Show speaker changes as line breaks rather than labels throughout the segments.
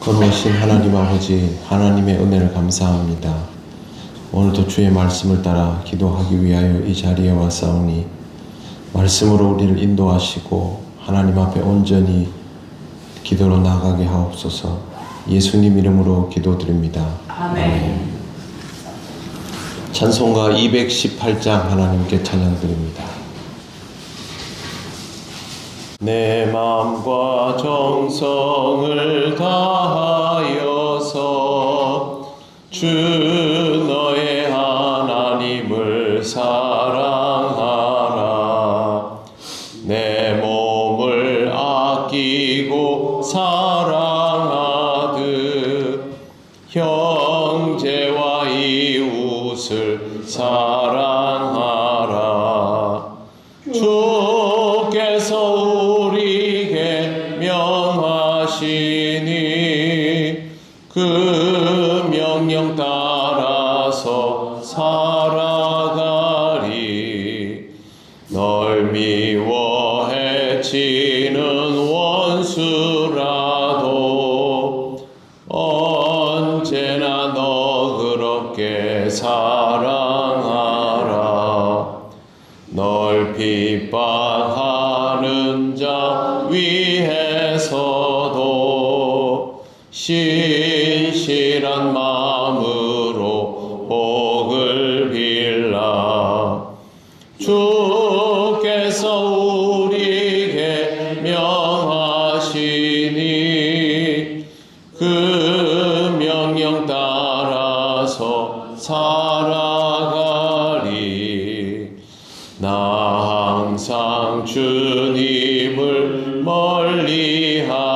거룩하신 하나님 아버지, 하나님의 은혜를 감사합니다. 오늘도 주의 말씀을 따라 기도하기 위하여 이 자리에 왔사오니 말씀으로 우리를 인도하시고 하나님 앞에 온전히 기도로 나가게 하옵소서. 예수님 이름으로 기도드립니다. 아멘. 찬송가 218장 하나님께 찬양드립니다. 내 마음과 정성을 다하여서 주 너의 하나님을 사랑하라. 내 몸을 아끼고 사랑하듯 형제와 이웃을 사랑하라. 주께서 우리에게 명하시니 그 명령 따라서 살아가리. 널 미워 해치는 원수라도 언제나 너그럽게 사랑하라. 널 핍박하는 자 위에서도 신실한 마음으로 복을 빌라. 주께서 우리에게 명하시니 그 명령 따라서 살아가리. 나 항상 주님을 멀리하고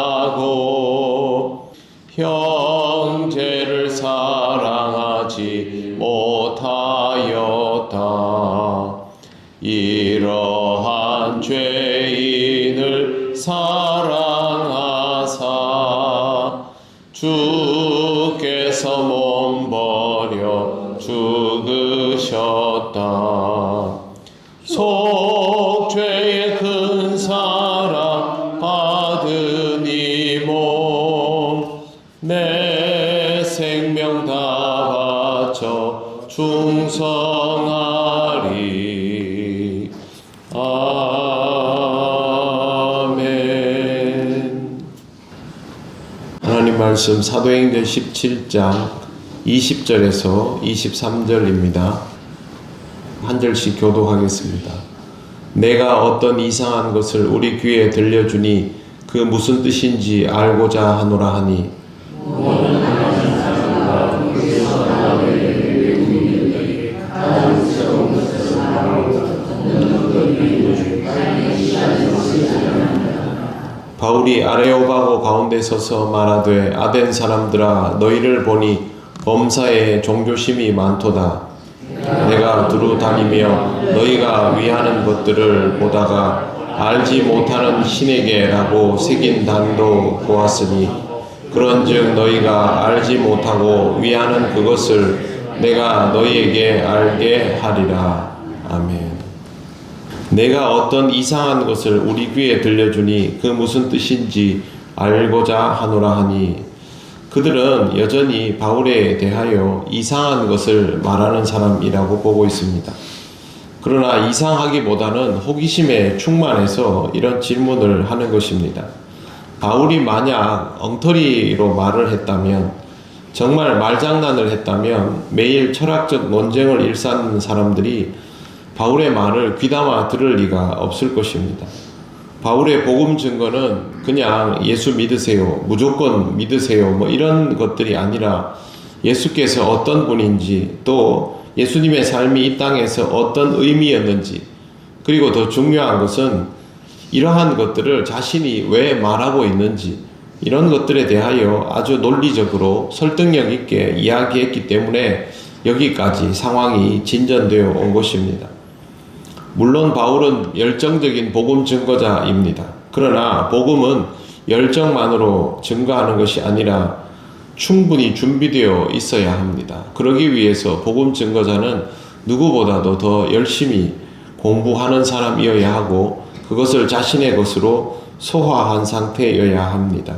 형제를 사랑하지 못하였다. 이러한 죄인을 사랑하사 주께서 몸버려 죽으셨다. 속죄의 큰 사랑 받은 이 몸 내 생명 다 바쳐 충성하리. 아멘. 하나님 말씀 사도행전 17장 20절에서 23절입니다. 한 절씩 교독하겠습니다. 내가 어떤 이상한 것을 우리 귀에 들려주니 그 무슨 뜻인지 알고자 하노라 하니 바울이 아레오바고 가운데 서서 말하되 아덴 사람들아 너희를 보니 범사에 종교심이 많도다. 내가 두루 다니며 너희가 위하는 것들을 보다가 알지 못하는 신에게라고 새긴 단도 보았으니 그런즉 너희가 알지 못하고 위하는 그것을 내가 너희에게 알게 하리라. 아멘. 내가 어떤 이상한 것을 우리 귀에 들려주니 그 무슨 뜻인지 알고자 하노라 하니 그들은 여전히 바울에 대하여 이상한 것을 말하는 사람이라고 보고 있습니다. 그러나 이상하기보다는 호기심에 충만해서 이런 질문을 하는 것입니다. 바울이 만약 엉터리로 말을 했다면, 정말 말장난을 했다면 매일 철학적 논쟁을 일삼는 사람들이 바울의 말을 귀담아 들을 리가 없을 것입니다. 바울의 복음 증거는 그냥 예수 믿으세요, 무조건 믿으세요, 이런 것들이 아니라 예수께서 어떤 분인지, 또 예수님의 삶이 이 땅에서 어떤 의미였는지, 그리고 더 중요한 것은 이러한 것들을 자신이 왜 말하고 있는지, 이런 것들에 대하여 아주 논리적으로 설득력 있게 이야기했기 때문에 여기까지 상황이 진전되어 온 것입니다. 물론 바울은 열정적인 복음 증거자입니다. 그러나 복음은 열정만으로 증거하는 것이 아니라 충분히 준비되어 있어야 합니다. 그러기 위해서 복음 증거자는 누구보다도 더 열심히 공부하는 사람이어야 하고 그것을 자신의 것으로 소화한 상태여야 합니다.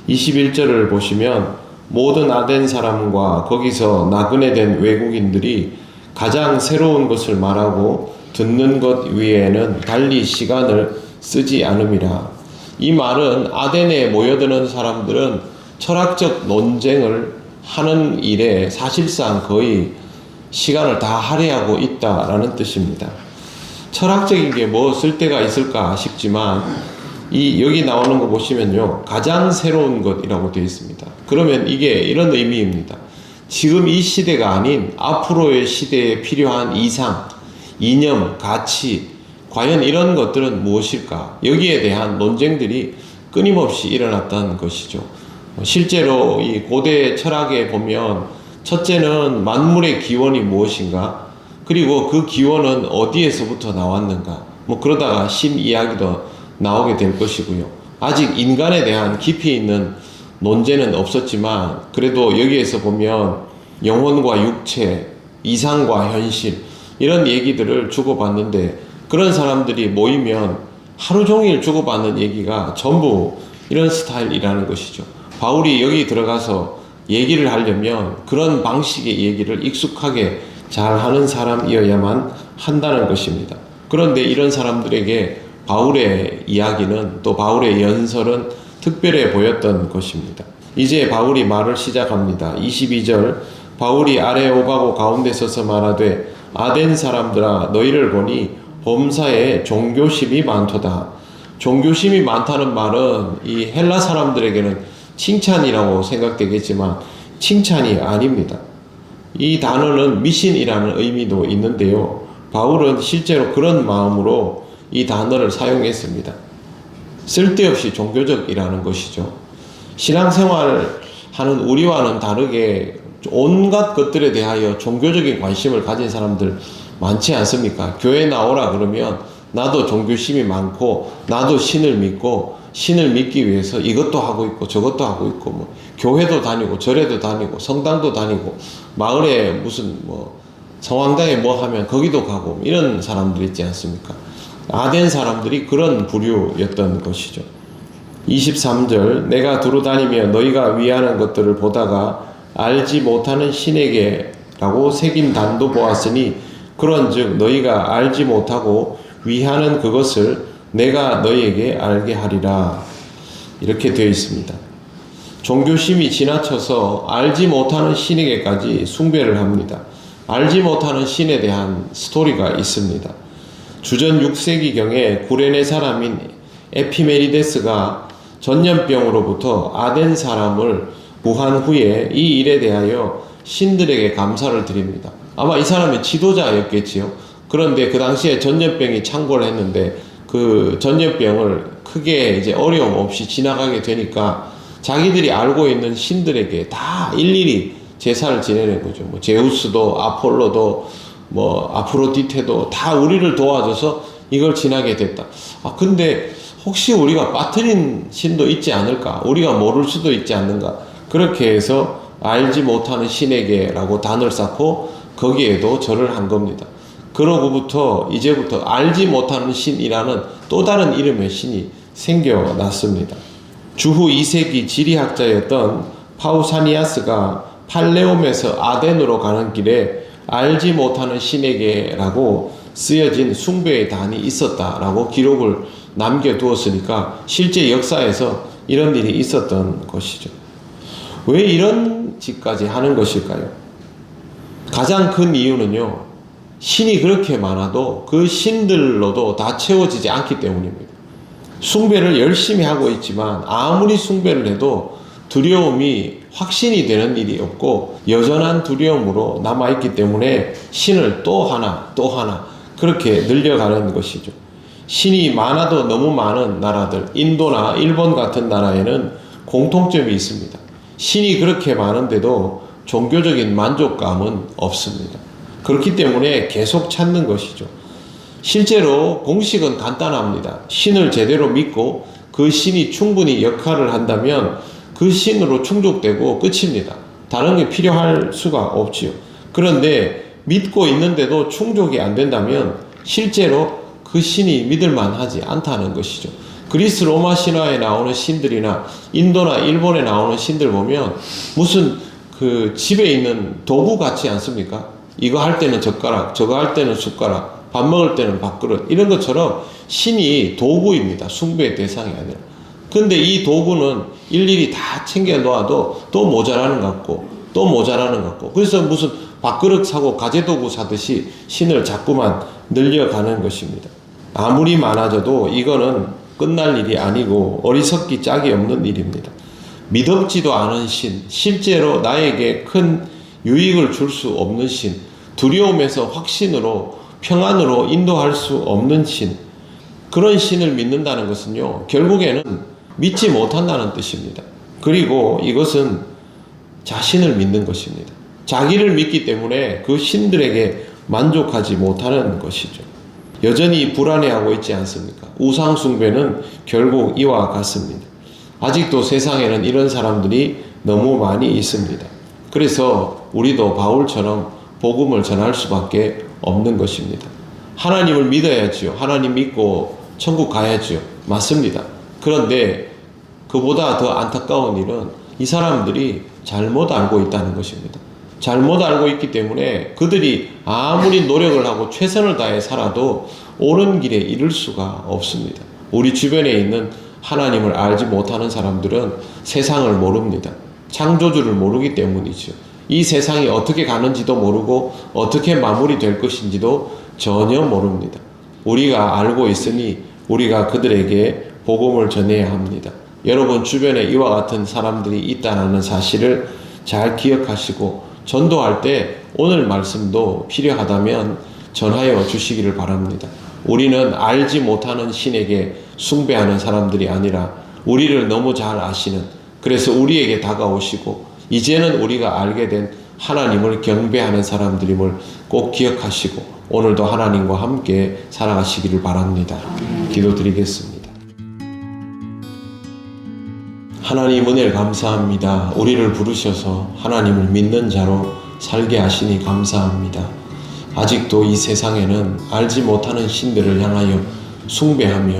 21절을 보시면 모든 아덴 사람과 거기서 나그네 된 외국인들이 가장 새로운 것을 말하고 듣는 것 위에는 달리 시간을 쓰지 않음이라. 이 말은 아덴에 모여드는 사람들은 철학적 논쟁을 하는 일에 사실상 거의 시간을 다 할애하고 있다라는 뜻입니다. 철학적인 게 뭐 쓸데가 있을까 싶지만 여기 나오는 거 보시면요, 가장 새로운 것이라고 되어 있습니다. 그러면 이게 이런 의미입니다. 지금 이 시대가 아닌 앞으로의 시대에 필요한 이상, 이념, 가치, 과연 이런 것들은 무엇일까? 여기에 대한 논쟁들이 끊임없이 일어났던 것이죠. 실제로 이 고대 철학에 보면 첫째는 만물의 기원이 무엇인가? 그리고 그 기원은 어디에서부터 나왔는가? 그러다가 신 이야기도 나오게 될 것이고요. 아직 인간에 대한 깊이 있는 논제는 없었지만 그래도 여기에서 보면 영혼과 육체, 이상과 현실 이런 얘기들을 주고받는데 그런 사람들이 모이면 하루 종일 주고받는 얘기가 전부 이런 스타일이라는 것이죠. 바울이 여기 들어가서 얘기를 하려면 그런 방식의 얘기를 익숙하게 잘 하는 사람이어야만 한다는 것입니다. 그런데 이런 사람들에게 바울의 이야기는 또 바울의 연설은 특별해 보였던 것입니다. 이제 바울이 말을 시작합니다. 22절 바울이 아레오바고 가운데 서서 말하되 아덴 사람들아 너희를 보니 범사에 종교심이 많도다. 종교심이 많다는 말은 이 헬라 사람들에게는 칭찬이라고 생각되겠지만 칭찬이 아닙니다. 이 단어는 미신이라는 의미도 있는데요. 바울은 실제로 그런 마음으로 이 단어를 사용했습니다. 쓸데없이 종교적이라는 것이죠. 신앙생활 하는 우리와는 다르게 온갖 것들에 대하여 종교적인 관심을 가진 사람들 많지 않습니까? 교회 나오라 그러면 나도 종교심이 많고 나도 신을 믿고 신을 믿기 위해서 이것도 하고 있고 저것도 하고 있고 교회도 다니고 절에도 다니고 성당도 다니고 마을에 무슨 성황당에 하면 거기도 가고 이런 사람들 있지 않습니까? 아덴 사람들이 그런 부류였던 것이죠. 23절 내가 두루 다니며 너희가 위하는 것들을 보다가 알지 못하는 신에게 라고 새긴 단도 보았으니 그런즉 너희가 알지 못하고 위하는 그것을 내가 너희에게 알게 하리라. 이렇게 되어 있습니다. 종교심이 지나쳐서 알지 못하는 신에게까지 숭배를 합니다. 알지 못하는 신에 대한 스토리가 있습니다. 주전 6세기경에 구레네 사람인 에피메니데스가 전염병으로부터 아덴 사람을 구한 후에 이 일에 대하여 신들에게 감사를 드립니다. 아마 이 사람이 지도자였겠지요. 그런데 그 당시에 전염병이 창궐을 했는데 그 전염병을 크게 이제 어려움 없이 지나가게 되니까 자기들이 알고 있는 신들에게 다 일일이 제사를 지내는 거죠. 제우스도 아폴로도 아프로디테도 다 우리를 도와줘서 이걸 지나게 됐다. 근데 혹시 우리가 빠뜨린 신도 있지 않을까? 우리가 모를 수도 있지 않는가? 그렇게 해서 알지 못하는 신에게 라고 단을 쌓고 거기에도 절을 한 겁니다. 그러고부터 이제부터 알지 못하는 신이라는 또 다른 이름의 신이 생겨났습니다. 주후 2세기 지리학자였던 파우사니아스가 팔레옴에서 아덴으로 가는 길에 알지 못하는 신에게 라고 쓰여진 숭배의 단이 있었다라고 기록을 남겨두었으니까 실제 역사에서 이런 일이 있었던 것이죠. 왜 이런 짓까지 하는 것일까요? 가장 큰 이유는요, 신이 그렇게 많아도 그 신들로도 다 채워지지 않기 때문입니다. 숭배를 열심히 하고 있지만 아무리 숭배를 해도 두려움이 확신이 되는 일이 없고 여전한 두려움으로 남아있기 때문에 신을 또 하나 그렇게 늘려가는 것이죠. 신이 많아도 너무 많은 나라들, 인도나 일본 같은 나라에는 공통점이 있습니다. 신이 그렇게 많은데도 종교적인 만족감은 없습니다. 그렇기 때문에 계속 찾는 것이죠. 실제로 공식은 간단합니다. 신을 제대로 믿고 그 신이 충분히 역할을 한다면 그 신으로 충족되고 끝입니다. 다른 게 필요할 수가 없지요. 그런데 믿고 있는데도 충족이 안 된다면 실제로 그 신이 믿을만 하지 않다는 것이죠. 그리스 로마 신화에 나오는 신들이나 인도나 일본에 나오는 신들 보면 무슨 그 집에 있는 도구 같지 않습니까? 이거 할 때는 젓가락, 저거 할 때는 숟가락, 밥 먹을 때는 밥그릇, 이런 것처럼 신이 도구입니다. 숭배의 대상이 아니라. 근데 이 도구는 일일이 다 챙겨 놓아도 또 모자라는 것 같고 또 모자라는 것 같고, 그래서 무슨 밥그릇 사고 가재도구 사듯이 신을 자꾸만 늘려가는 것입니다. 아무리 많아져도 이거는 끝날 일이 아니고 어리석기 짝이 없는 일입니다. 믿음지도 않은 신, 실제로 나에게 큰 유익을 줄 수 없는 신, 두려움에서 확신으로 평안으로 인도할 수 없는 신, 그런 신을 믿는다는 것은요, 결국에는 믿지 못한다는 뜻입니다. 그리고 이것은 자신을 믿는 것입니다. 자기를 믿기 때문에 그 신들에게 만족하지 못하는 것이죠. 여전히 불안해하고 있지 않습니까? 우상숭배는 결국 이와 같습니다. 아직도 세상에는 이런 사람들이 너무 많이 있습니다. 그래서 우리도 바울처럼 복음을 전할 수밖에 없는 것입니다. 하나님을 믿어야지요. 하나님 믿고 천국 가야지요. 맞습니다. 그런데 그보다 더 안타까운 일은 이 사람들이 잘못 알고 있다는 것입니다. 잘못 알고 있기 때문에 그들이 아무리 노력을 하고 최선을 다해 살아도 옳은 길에 이를 수가 없습니다. 우리 주변에 있는 하나님을 알지 못하는 사람들은 세상을 모릅니다. 창조주를 모르기 때문이죠. 이 세상이 어떻게 가는지도 모르고 어떻게 마무리될 것인지도 전혀 모릅니다. 우리가 알고 있으니 우리가 그들에게 복음을 전해야 합니다. 여러분 주변에 이와 같은 사람들이 있다는 사실을 잘 기억하시고 전도할 때 오늘 말씀도 필요하다면 전하여 주시기를 바랍니다. 우리는 알지 못하는 신에게 숭배하는 사람들이 아니라 우리를 너무 잘 아시는, 그래서 우리에게 다가오시고 이제는 우리가 알게 된 하나님을 경배하는 사람들임을 꼭 기억하시고 오늘도 하나님과 함께 살아가시기를 바랍니다. 기도드리겠습니다. 하나님 은혜를 감사합니다. 우리를 부르셔서 하나님을 믿는 자로 살게 하시니 감사합니다. 아직도 이 세상에는 알지 못하는 신들을 향하여 숭배하며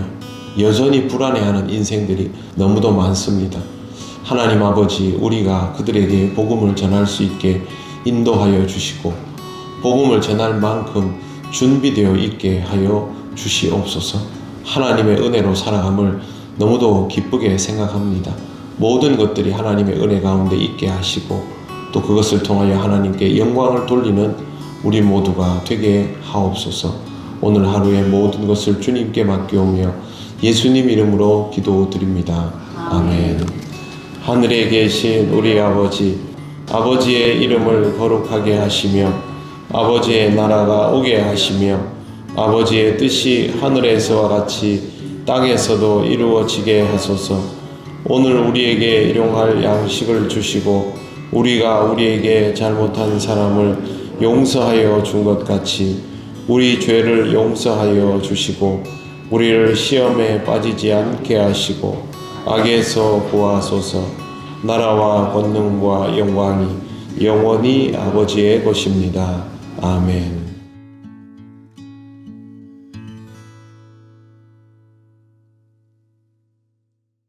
여전히 불안해하는 인생들이 너무도 많습니다. 하나님 아버지, 우리가 그들에게 복음을 전할 수 있게 인도하여 주시고 복음을 전할 만큼 준비되어 있게 하여 주시옵소서. 하나님의 은혜로 살아감을 너무도 기쁘게 생각합니다. 모든 것들이 하나님의 은혜 가운데 있게 하시고 또 그것을 통하여 하나님께 영광을 돌리는 우리 모두가 되게 하옵소서. 오늘 하루의 모든 것을 주님께 맡겨오며 예수님 이름으로 기도드립니다. 아멘. 하늘에 계신 우리 아버지, 아버지의 이름을 거룩하게 하시며 아버지의 나라가 오게 하시며 아버지의 뜻이 하늘에서와 같이 땅에서도 이루어지게 하소서. 오늘 우리에게 일용할 양식을 주시고 우리가 우리에게 잘못한 사람을 용서하여 준 것 같이 우리 죄를 용서하여 주시고 우리를 시험에 빠지지 않게 하시고 악에서 구하소서. 나라와 권능과 영광이 영원히 아버지의 것입니다. 아멘.